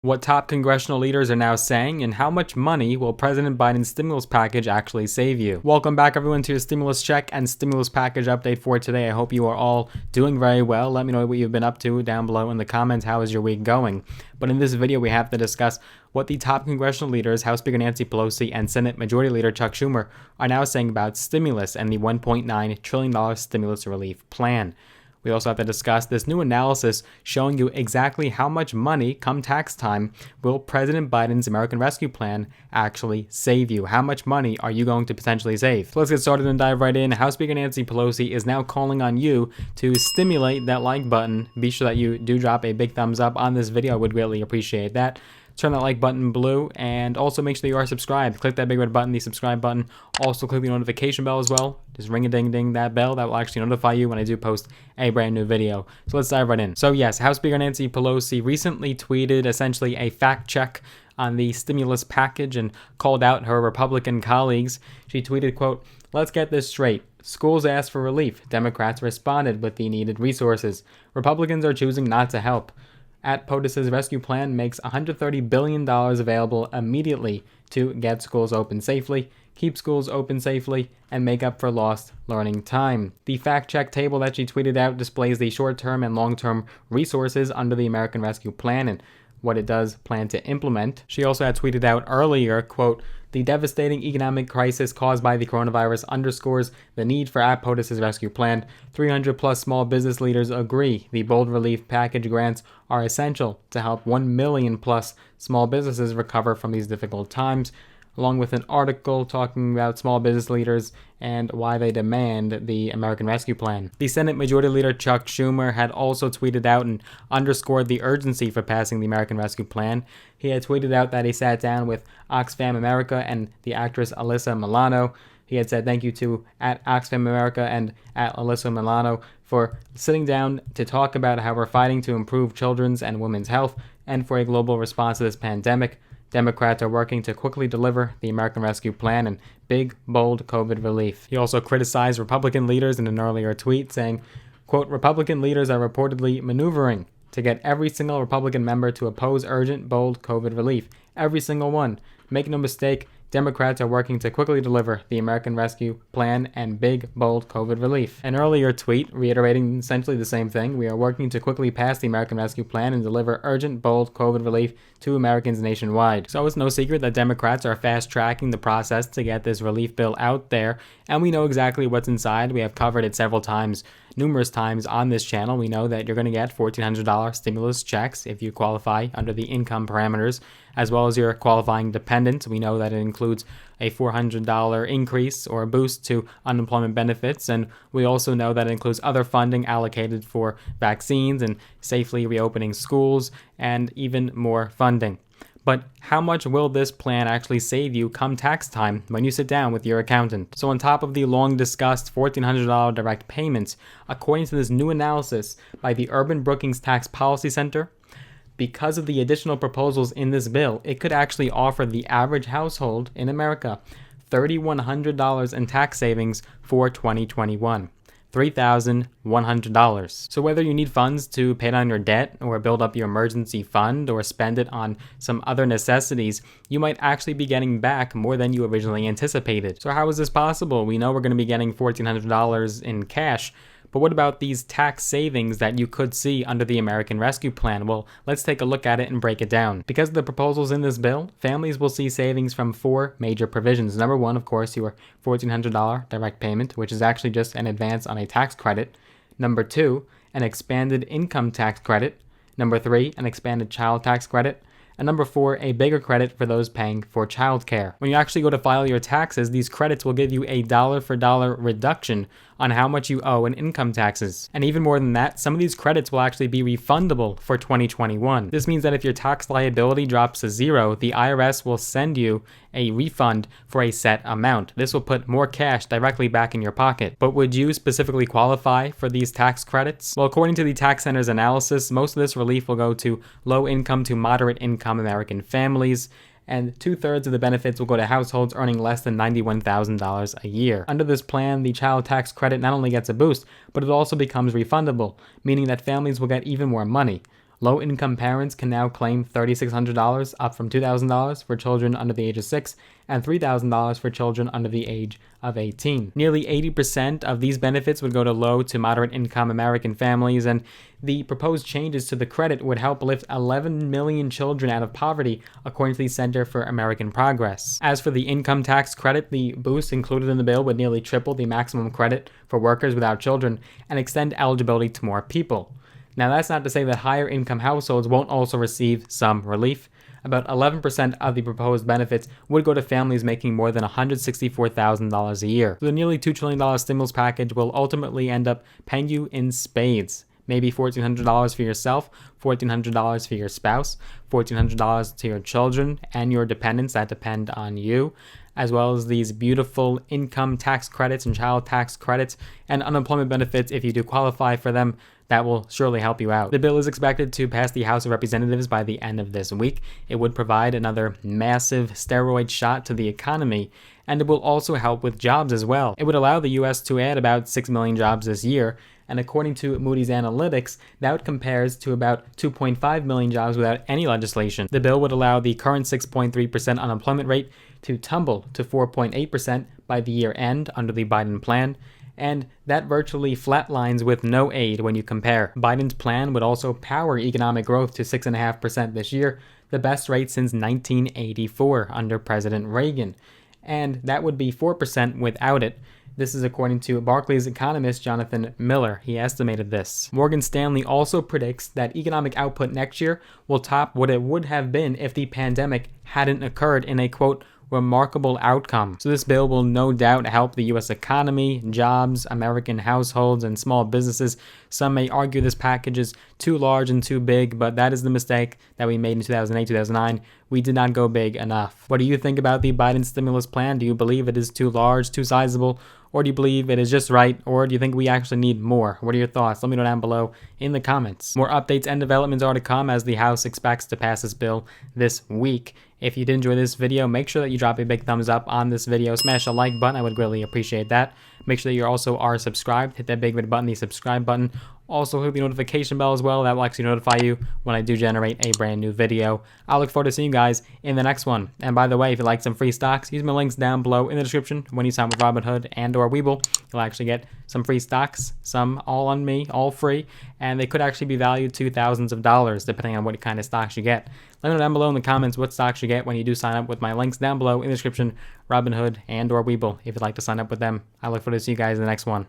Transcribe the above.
What top congressional leaders are now saying, and how much money will President Biden's stimulus package actually save you? Welcome back, everyone, to your stimulus check and stimulus package update for today. I hope you are all doing very well. Let me know what you've been up to down below in the comments. How is your week going? But in this video, we have to discuss what the top congressional leaders, House Speaker Nancy Pelosi and Senate Majority Leader Chuck Schumer, are now saying about stimulus and the $1.9 trillion stimulus relief plan. We also have to discuss this new analysis showing you exactly how much money, come tax time, will President Biden's American Rescue Plan actually save you? How much money are you going to potentially save? So let's get started and dive right in. House Speaker Nancy Pelosi is now calling on you to stimulate that like button. Be sure that you do drop a big thumbs up on this video. I would greatly appreciate that. Turn that like button blue, and also make sure that you are subscribed. Click that big red button, the subscribe button. Also click the notification bell as well. Just ring a ding ding that bell. That will actually notify you when I do post a brand new video. So let's dive right in. So yes, House Speaker Nancy Pelosi recently tweeted essentially a fact check on the stimulus package and called out her Republican colleagues. She tweeted, quote, "Let's get this straight. Schools asked for relief. Democrats responded with the needed resources. Republicans are choosing not to help. At POTUS's rescue plan makes $130 billion available immediately to get schools open safely, keep schools open safely, and make up for lost learning time." The fact check table that she tweeted out displays the short-term and long-term resources under the American Rescue Plan and what it does plan to implement. She also had tweeted out earlier, quote, "The devastating economic crisis caused by the coronavirus underscores the need for at POTUS's rescue plan. 300 plus small business leaders agree the bold relief package grants are essential to help 1 million plus small businesses recover from these difficult times," along with an article talking about small business leaders and why they demand the American Rescue Plan. The Senate Majority Leader Chuck Schumer had also tweeted out and underscored the urgency for passing the American Rescue Plan. He had tweeted out that he sat down with Oxfam America and the actress Alyssa Milano. He had said thank you to at Oxfam America and at Alyssa Milano for sitting down to talk about how we're fighting to improve children's and women's health and for a global response to this pandemic. Democrats are working to quickly deliver the American Rescue Plan and big, bold COVID relief. He also criticized Republican leaders in an earlier tweet saying, quote, "Republican leaders are reportedly maneuvering to get every single Republican member to oppose urgent, bold COVID relief. Every single one. Make no mistake, Democrats are working to quickly deliver the American Rescue Plan and big, bold COVID relief." An earlier tweet reiterating essentially the same thing. "We are working to quickly pass the American Rescue Plan and deliver urgent, bold COVID relief to Americans nationwide." So it's no secret that Democrats are fast-tracking the process to get this relief bill out there, and we know exactly what's inside. We have covered it several times, numerous times on this channel. We know that you're going to get $1,400 stimulus checks if you qualify under the income parameters, as well as your qualifying dependent. We know that it includes a $400 increase or a boost to unemployment benefits, and we also know that it includes other funding allocated for vaccines and safely reopening schools, and even more funding. But how much will this plan actually save you come tax time when you sit down with your accountant? So on top of the long discussed $1,400 direct payments, according to this new analysis by the Urban Brookings Tax Policy Center, because of the additional proposals in this bill, it could actually offer the average household in America $3,100 in tax savings for 2021. $3,100. So whether you need funds to pay down your debt or build up your emergency fund or spend it on some other necessities, you might actually be getting back more than you originally anticipated. So how is this possible? We know we're going to be getting $1,400 in cash, but what about these tax savings that you could see under the American Rescue Plan? Well, let's take a look at it and break it down. Because of the proposals in this bill, families will see savings from 4 major provisions. Number 1, of course, your $1,400 direct payment, which is actually just an advance on a tax credit. Number 2, an expanded income tax credit. Number 3, an expanded child tax credit. And number 4, a bigger credit for those paying for childcare. When you actually go to file your taxes, these credits will give you a dollar-for-dollar reduction on how much you owe in income taxes. And even more than that, some of these credits will actually be refundable for 2021. This means that if your tax liability drops to 0, the IRS will send you a refund for a set amount. This will put more cash directly back in your pocket. But would you specifically qualify for these tax credits? Well, according to the Tax Center's analysis, most of this relief will go to low-income to moderate-income American families, and 2/3 of the benefits will go to households earning less than $91,000 a year. Under this plan, the child tax credit not only gets a boost, but it also becomes refundable, meaning that families will get even more money. Low-income parents can now claim $3,600, up from $2,000 for children under the age of 6 and $3,000 for children under the age of 18. Nearly 80% of these benefits would go to low to moderate income American families, and the proposed changes to the credit would help lift 11 million children out of poverty, according to the Center for American Progress. As for the income tax credit, the boost included in the bill would nearly triple the maximum credit for workers without children and extend eligibility to more people. Now, that's not to say that higher income households won't also receive some relief. About 11% of the proposed benefits would go to families making more than $164,000 a year. So the nearly $2 trillion stimulus package will ultimately end up paying you in spades. Maybe $1,400 for yourself, $1,400 for your spouse, $1,400 to your children and your dependents that depend on you, as well as these beautiful income tax credits and child tax credits and unemployment benefits if you do qualify for them. That will surely help you out. The bill is expected to pass the House of Representatives by the end of this week. It would provide another massive steroid shot to the economy, and it will also help with jobs as well. It would allow the U.S. to add about 6 million jobs this year, and according to Moody's Analytics, that compares to about 2.5 million jobs without any legislation. The bill would allow the current 6.3% unemployment rate to tumble to 4.8% by the year end under the Biden plan, and that virtually flatlines with no aid when you compare. Biden's plan would also power economic growth to 6.5% this year, the best rate since 1984 under President Reagan, and that would be 4% without it. This is according to Barclays economist Jonathan Miller. He estimated this. Morgan Stanley also predicts that economic output next year will top what it would have been if the pandemic hadn't occurred in a, quote, remarkable outcome. So this bill will no doubt help the U.S. economy, jobs, American households, and small businesses. Some may argue this package is too large and too big, but that is the mistake that we made in 2008, 2009. We did not go big enough. What do you think about the Biden stimulus plan? Do you believe it is too large, too sizable? Or do you believe it is just right? Or do you think we actually need more? What are your thoughts? Let me know down below in the comments. More updates and developments are to come as the House expects to pass this bill this week. If you did enjoy this video, make sure that you drop a big thumbs up on this video. Smash the like button. I would greatly appreciate that. Make sure that you also are subscribed. Hit that big red button, the subscribe button. Also hit the notification bell as well. That will actually notify you when I do generate a brand new video. I look forward to seeing you guys in the next one. And by the way, if you'd like some free stocks, use my links down below in the description. When you sign up with Robinhood and or Webull, you'll actually get some free stocks, some all on me, all free, and they could actually be valued to thousands of dollars depending on what kind of stocks you get. Let me know down below in the comments what stocks you get when you do sign up with my links down below in the description, Robinhood and or Webull, if you'd like to sign up with them. I look forward to see you guys in the next one.